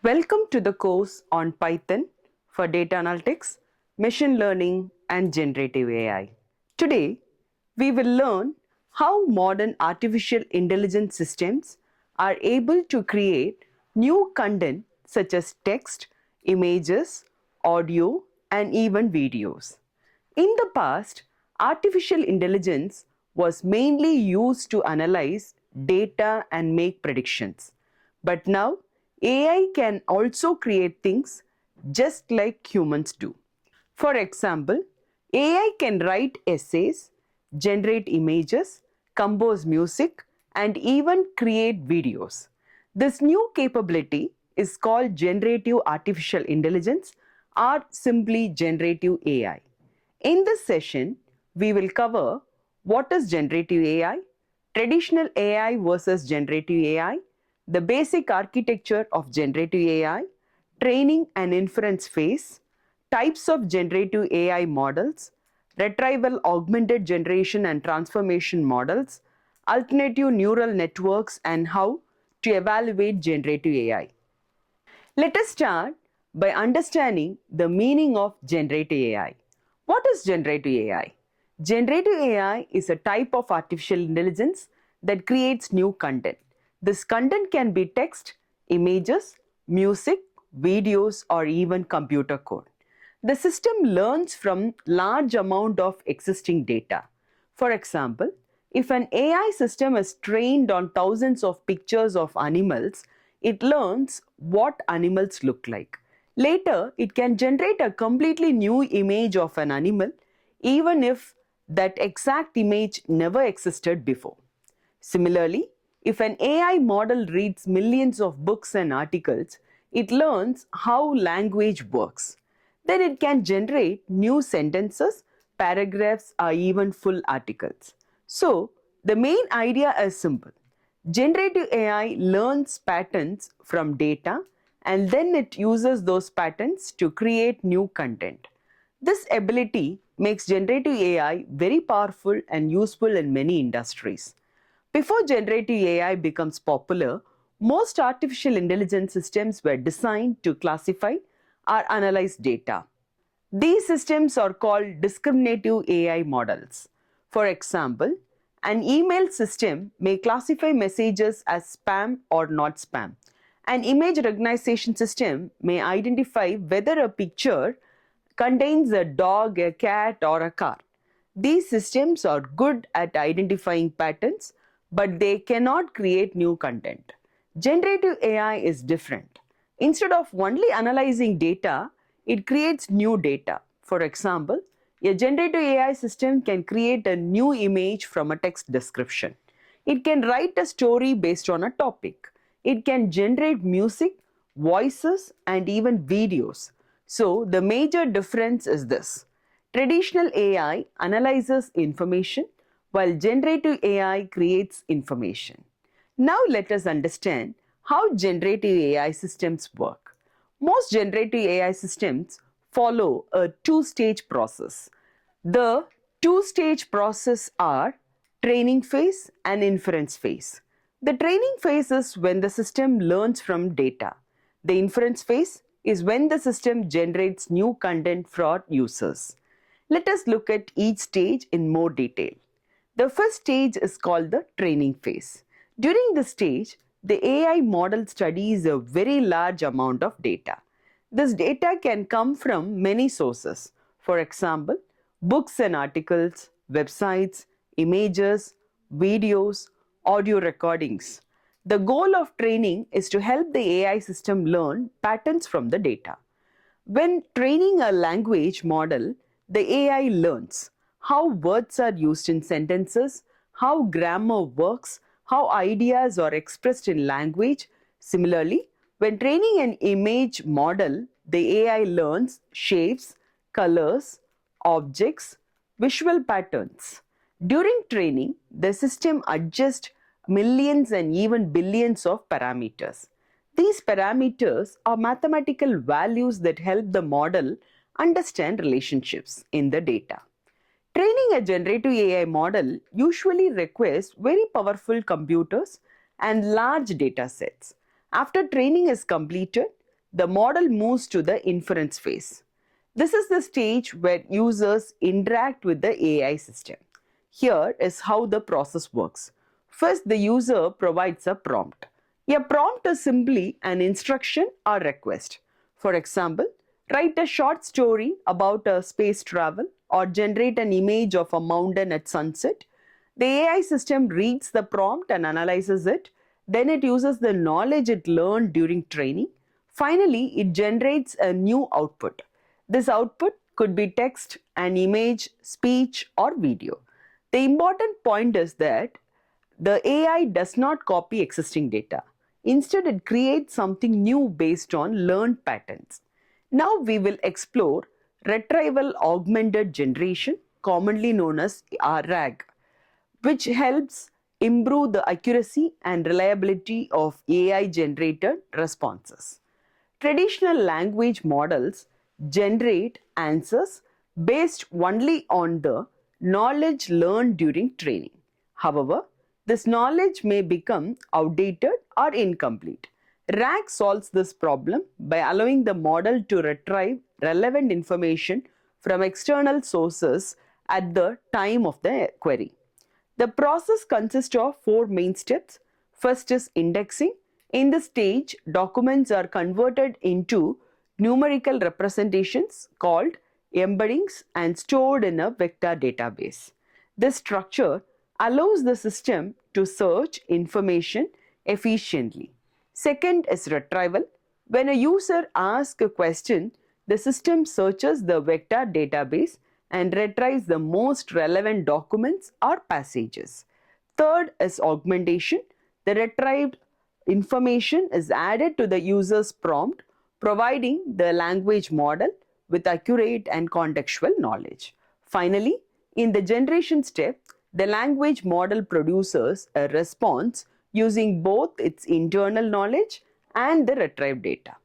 Welcome to the course on Python for data analytics, machine learning, and generative AI. Today, we will learn how modern artificial intelligence systems are able to create new content such as text, images, audio, and even videos. In the past, artificial intelligence was mainly used to analyze data and make predictions. But now, AI can also create things just like humans do. For example, AI can write essays, generate images, compose music, and even create videos. This new capability is called generative artificial intelligence or simply generative AI. In this session, we will cover what is generative AI, traditional AI versus generative AI, the basic architecture of generative AI, training and inference phase, types of generative AI models, retrieval augmented generation and transformation models, alternative neural networks, and how to evaluate generative AI. Let us start by understanding the meaning of generative AI. What is generative AI? Generative AI is a type of artificial intelligence that creates new content. This content can be text, images, music, videos, or even computer code. The system learns from large amount of existing data. For example, if an AI system is trained on thousands of pictures of animals, it learns what animals look like. Later, it can generate a completely new image of an animal, even if that exact image never existed before. Similarly, if an AI model reads millions of books and articles, it learns how language works. Then it can generate new sentences, paragraphs, or even full articles. So, the main idea is simple. Generative AI learns patterns from data and then it uses those patterns to create new content. This ability makes generative AI very powerful and useful in many industries. Before generative AI becomes popular, most artificial intelligence systems were designed to classify or analyze data. These systems are called discriminative AI models. For example, an email system may classify messages as spam or not spam. An image recognition system may identify whether a picture contains a dog, a cat, or a car. These systems are good at identifying patterns, but they cannot create new content. Generative AI is different. Instead of only analyzing data, it creates new data. For example, a generative AI system can create a new image from a text description. It can write a story based on a topic. It can generate music, voices, and even videos. So, the major difference is this. Traditional AI analyzes information while generative AI creates information. Now let us understand how generative AI systems work. Most generative AI systems follow a two-stage process. The two-stage process are training phase and inference phase. The training phase is when the system learns from data. The inference phase is when the system generates new content for users. Let us look at each stage in more detail. The first stage is called the training phase. During this stage, the AI model studies a very large amount of data. This data can come from many sources. For example, books and articles, websites, images, videos, audio recordings. The goal of training is to help the AI system learn patterns from the data. When training a language model, the AI learns how words are used in sentences, how grammar works, how ideas are expressed in language. Similarly, when training an image model, the AI learns shapes, colors, objects, visual patterns. During training, the system adjusts millions and even billions of parameters. These parameters are mathematical values that help the model understand relationships in the data. Training a generative AI model usually requires very powerful computers and large data sets. After training is completed, the model moves to the inference phase. This is the stage where users interact with the AI system. Here is how the process works. First, the user provides a prompt. A prompt is simply an instruction or request. For example, write a short story about a space travel or generate an image of a mountain at sunset. The AI system reads the prompt and analyzes it. Then it uses the knowledge it learned during training. Finally, it generates a new output. This output could be text, an image, speech, or video. The important point is that the AI does not copy existing data. Instead, it creates something new based on learned patterns. Now we will explore retrieval augmented generation, commonly known as RAG, which helps improve the accuracy and reliability of AI generated responses. Traditional language models generate answers based only on the knowledge learned during training. However, this knowledge may become outdated or incomplete. RAG solves this problem by allowing the model to retrieve relevant information from external sources at the time of the query. The process consists of four main steps. First is indexing. In this stage, documents are converted into numerical representations called embeddings and stored in a vector database. This structure allows the system to search information efficiently. Second is retrieval. When a user asks a question, the system searches the vector database and retrieves the most relevant documents or passages. Third is augmentation. The retrieved information is added to the user's prompt, providing the language model with accurate and contextual knowledge. Finally, in the generation step, the language model produces a response using both its internal knowledge and the retrieved data.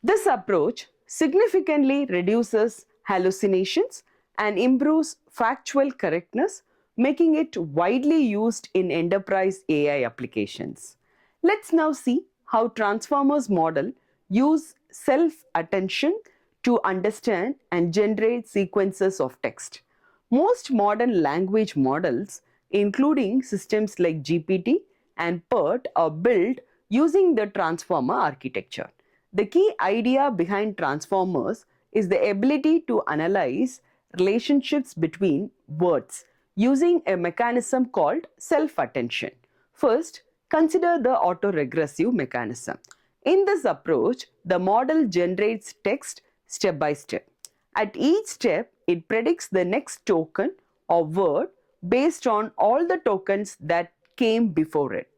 This approach significantly reduces hallucinations and improves factual correctness, making it widely used in enterprise AI applications. Let's now see how transformers model use self-attention to understand and generate sequences of text. Most modern language models, including systems like GPT and PERT, are built using the transformer architecture. The key idea behind transformers is the ability to analyze relationships between words using a mechanism called self-attention. First, consider the autoregressive mechanism. In this approach, the model generates text step by step. At each step, it predicts the next token or word based on all the tokens that came before it.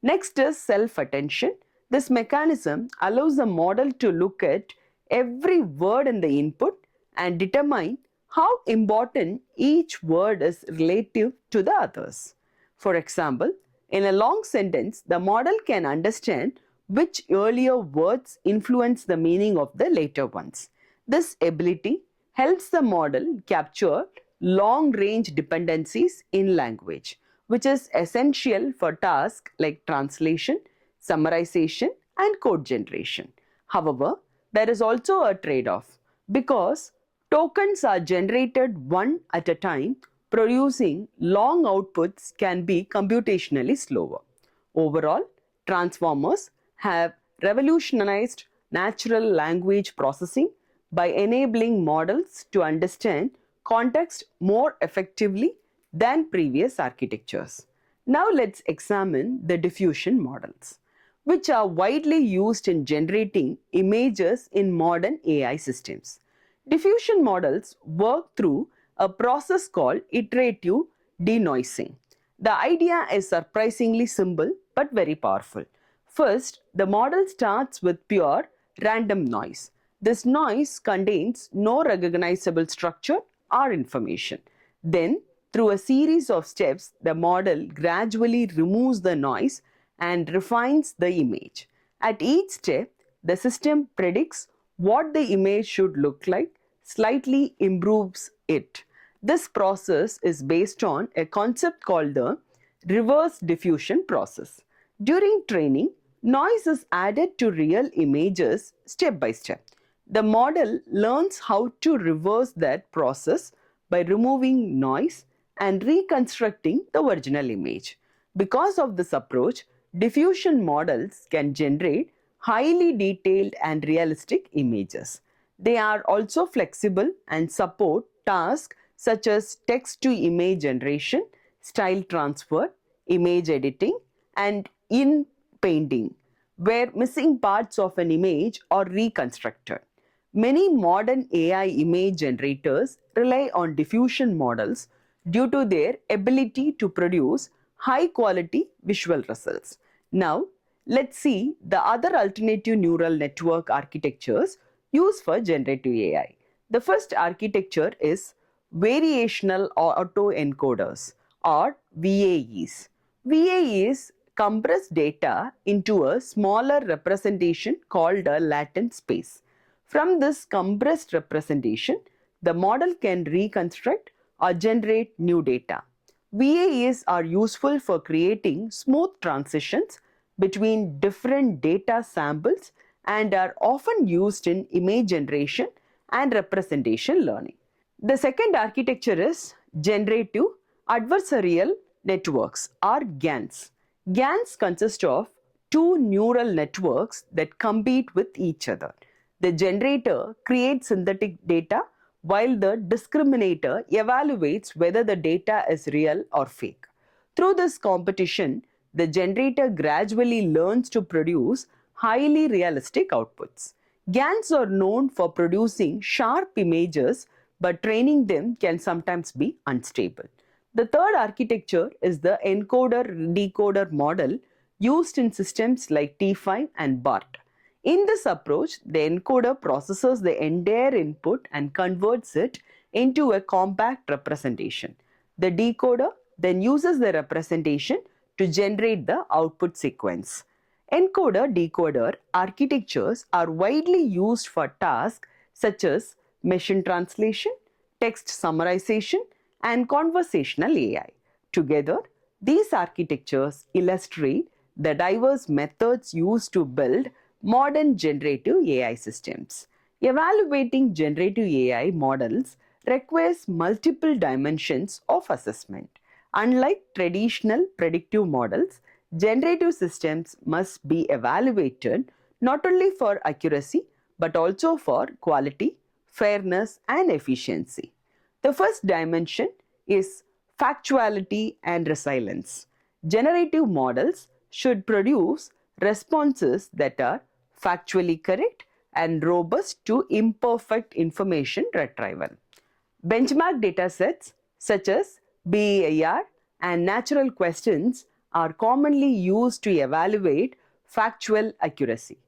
Next is self-attention. This mechanism allows the model to look at every word in the input and determine how important each word is relative to the others. For example, in a long sentence, the model can understand which earlier words influence the meaning of the later ones. This ability helps the model capture long-range dependencies in language, which is essential for tasks like translation, summarization, and code generation. However, there is also a trade-off because tokens are generated one at a time. Producing long outputs can be computationally slower. Overall, transformers have revolutionized natural language processing by enabling models to understand context more effectively than previous architectures. Now let's examine the diffusion models, which are widely used in generating images in modern AI systems. Diffusion models work through a process called iterative denoising. The idea is surprisingly simple but very powerful. First, the model starts with pure random noise. This noise contains no recognizable structure or information. Then, through a series of steps, the model gradually removes the noise and refines the image. At each step, the system predicts what the image should look like, slightly improves it. This process is based on a concept called the reverse diffusion process. During training, Noise is added to real images step by step. The model learns how to reverse that process by removing noise and reconstructing the original image. Because of this approach, diffusion models can generate highly detailed and realistic images. They are also flexible and support tasks such as text to image generation, style transfer, image editing, and in painting, where missing parts of an image are reconstructed. Many modern AI image generators rely on diffusion models due to their ability to produce high quality visual results. Now, let's see the other alternative neural network architectures used for generative AI. The first architecture is variational autoencoders or VAEs. VAEs compress data into a smaller representation called a latent space. From this compressed representation, the model can reconstruct or generate new data. VAEs are useful for creating smooth transitions between different data samples and are often used in image generation and representation learning. The second architecture is generative adversarial networks or GANs. GANs consist of two neural networks that compete with each other. The generator creates synthetic data while the discriminator evaluates whether the data is real or fake. Through this competition, the generator gradually learns to produce highly realistic outputs. GANs are known for producing sharp images, but training them can sometimes be unstable. The third architecture is the encoder-decoder model used in systems like T5 and BART. In this approach, the encoder processes the entire input and converts it into a compact representation. The decoder then uses the representation to generate the output sequence. Encoder-decoder architectures are widely used for tasks such as machine translation, text summarization, and conversational AI. Together, these architectures illustrate the diverse methods used to build modern generative AI systems. Evaluating generative AI models requires multiple dimensions of assessment. Unlike traditional predictive models, generative systems must be evaluated not only for accuracy but also for quality, fairness, and efficiency. The first dimension is factuality and resilience. Generative models should produce responses that are factually correct and robust to imperfect information retrieval. Benchmark datasets such as BER and natural questions are commonly used to evaluate factual accuracy.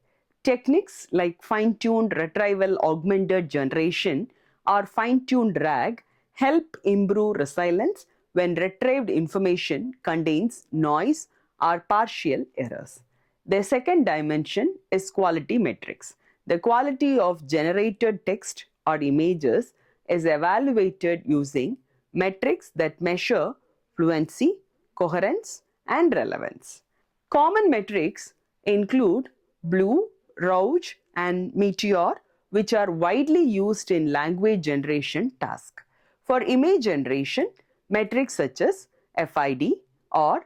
Techniques like fine-tuned retrieval augmented generation or fine-tuned RAG help improve resilience when retrieved information contains noise or partial errors. The second dimension is quality metrics. The quality of generated text or images is evaluated using metrics that measure fluency, coherence, and relevance. Common metrics include BLEU, Rouge, and Meteor, which are widely used in language generation tasks. For image generation, metrics such as FID or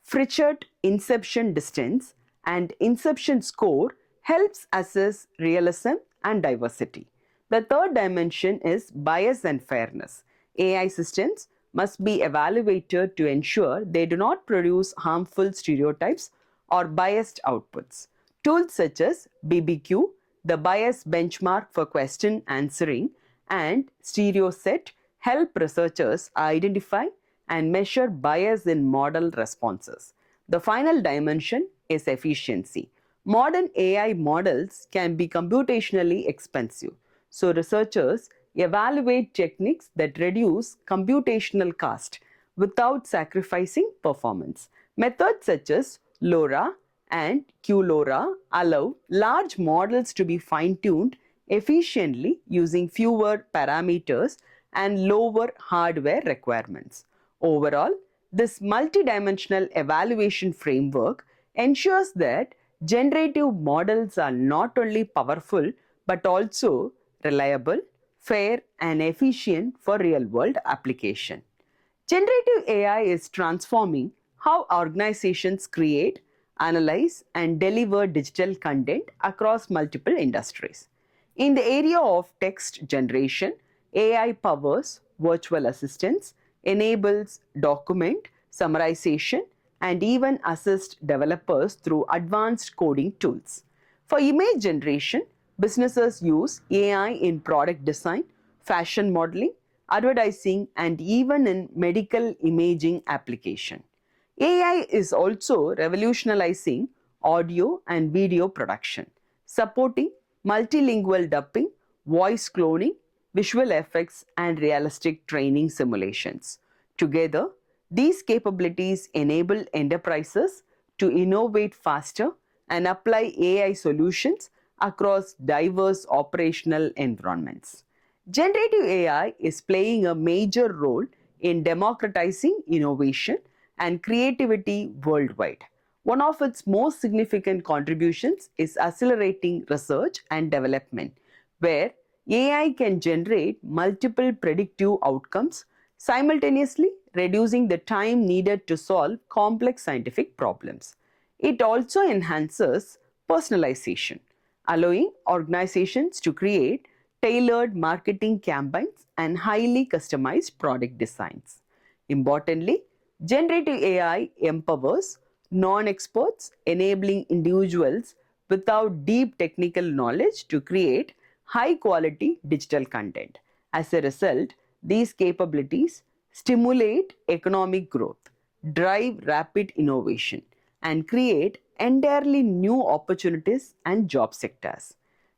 Freischert inception distance and inception score helps assess realism and diversity. The third dimension is bias and fairness. AI systems must be evaluated to ensure they do not produce harmful stereotypes or biased outputs. Tools such as BBQ, the bias benchmark for question answering, and StereoSet help researchers identify and measure bias in model responses. The final dimension is efficiency. Modern AI models can be computationally expensive, so researchers evaluate techniques that reduce computational cost without sacrificing performance. Methods such as LoRa and QLoRa allow large models to be fine-tuned efficiently using fewer parameters and lower hardware requirements. Overall, this multidimensional evaluation framework ensures that generative models are not only powerful but also reliable, fair, and efficient for real world application. Generative AI is transforming how organizations create, analyze, and deliver digital content across multiple industries. In the area of text generation, AI powers virtual assistants, enables document summarization, and even assists developers through advanced coding tools. For image generation, businesses use AI in product design, fashion modeling, advertising, and even in medical imaging application. AI is also revolutionizing audio and video production, supporting multilingual dubbing, voice cloning, visual effects, and realistic training simulations. Together, these capabilities enable enterprises to innovate faster and apply AI solutions across diverse operational environments. Generative AI is playing a major role in democratizing innovation and creativity worldwide. One of its most significant contributions is accelerating research and development, where AI can generate multiple predictive outcomes, simultaneously reducing the time needed to solve complex scientific problems. It also enhances personalization, allowing organizations to create tailored marketing campaigns and highly customized product designs. Importantly, generative AI empowers non experts, enabling individuals without deep technical knowledge to create high quality digital content. As a result, these capabilities stimulate economic growth, drive rapid innovation, and create entirely new opportunities and job sectors.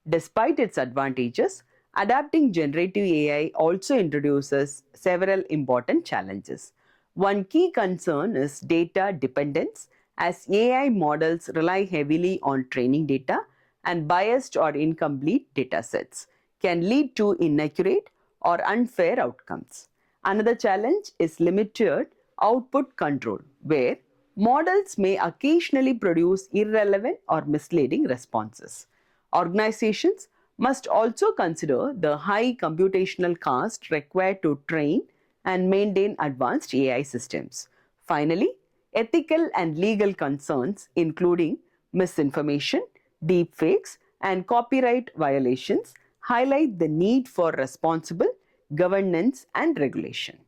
Despite its advantages, adapting generative AI also introduces several important challenges. One key concern is data dependence, as AI models rely heavily on training data, and biased or incomplete datasets can lead to inaccurate or unfair outcomes. Another challenge is limited output control, where models may occasionally produce irrelevant or misleading responses. Organizations must also consider the high computational cost required to train and maintain advanced AI systems. Finally, ethical and legal concerns, including misinformation, deepfakes, and copyright violations, highlight the need for responsible governance and regulation.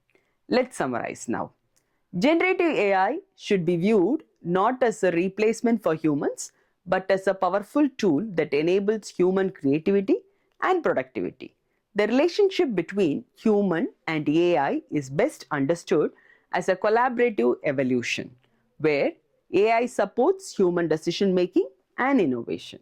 Let's summarize now. Generative AI should be viewed not as a replacement for humans, but as a powerful tool that enables human creativity and productivity. The relationship between human and AI is best understood as a collaborative evolution, where AI supports human decision making and innovation.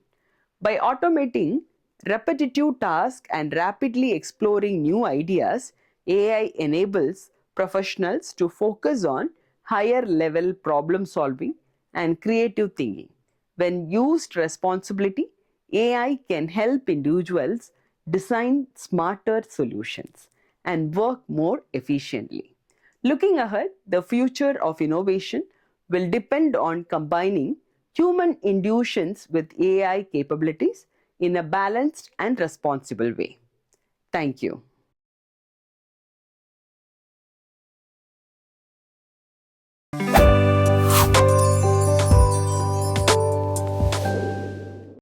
By automating repetitive tasks and rapidly exploring new ideas, AI enables professionals to focus on higher level problem solving and creative thinking. When used responsibly, AI can help individuals design smarter solutions and work more efficiently. Looking ahead, the future of innovation will depend on combining human intuitions with AI capabilities in a balanced and responsible way. Thank you.